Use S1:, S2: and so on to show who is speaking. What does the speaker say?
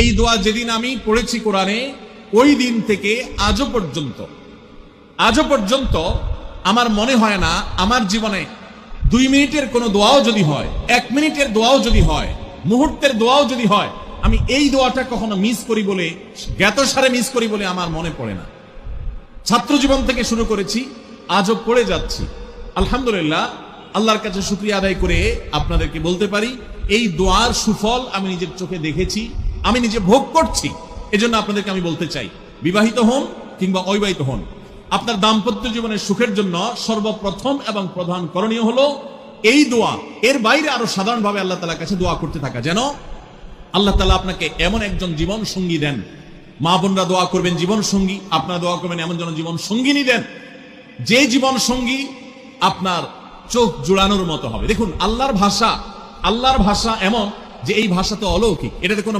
S1: এই দোয়া যেদিন আমি পড়েছি কোরআনে, ওই দিন থেকে আজও পর্যন্ত আমার মনে হয় না আমার জীবনে 2 মিনিটের কোনো দোয়াও যদি হয়, 1 মিনিটের দোয়াও যদি হয়, মুহূর্তের দোয়াও যদি হয়, আমি এই দোয়াটা কখনো মিস করি বলে, জ্ঞাতসারে মিস করি বলে আমার মনে পড়ে না। ছাত্র জীবন থেকে শুরু করেছি, আজও পড়ে যাচ্ছি। আলহামদুলিল্লাহ, আল্লাহর কাছে শুকরিয়া আদায় করে আপনাদেরকে বলতে পারি, এই দোয়ার সুফল আমি নিজের চোখে দেখেছি, আমি নিজে ভোগ করছি। এজন্য আপনাদেরকে আমি বলতে চাই, বিবাহিত হন কিংবা অবিবাহিত হন, আপনার দাম্পত্য জীবনের সুখের জন্য সর্বপ্রথম এবং প্রধান করণীয় হলো এই দোয়া। এর বাইরে আরো সাধারণভাবে আল্লাহ তাআলার কাছে দোয়া করতে থাকা, যেন আল্লাহ তাআলা আপনাকে এমন একজন জীবন সঙ্গী দেন। মা বোনরা দোয়া করবেন জীবন সঙ্গী, আপনারা দোয়া করবেন এমন যেন জীবন সঙ্গিনী দেন, যে জীবন সঙ্গী আপনার চোখ জোড়ানোর মতো হবে। দেখুন, আল্লাহর ভাষা এমন যে এই ভাষা তো অলৌকিক, এটাতে কোনো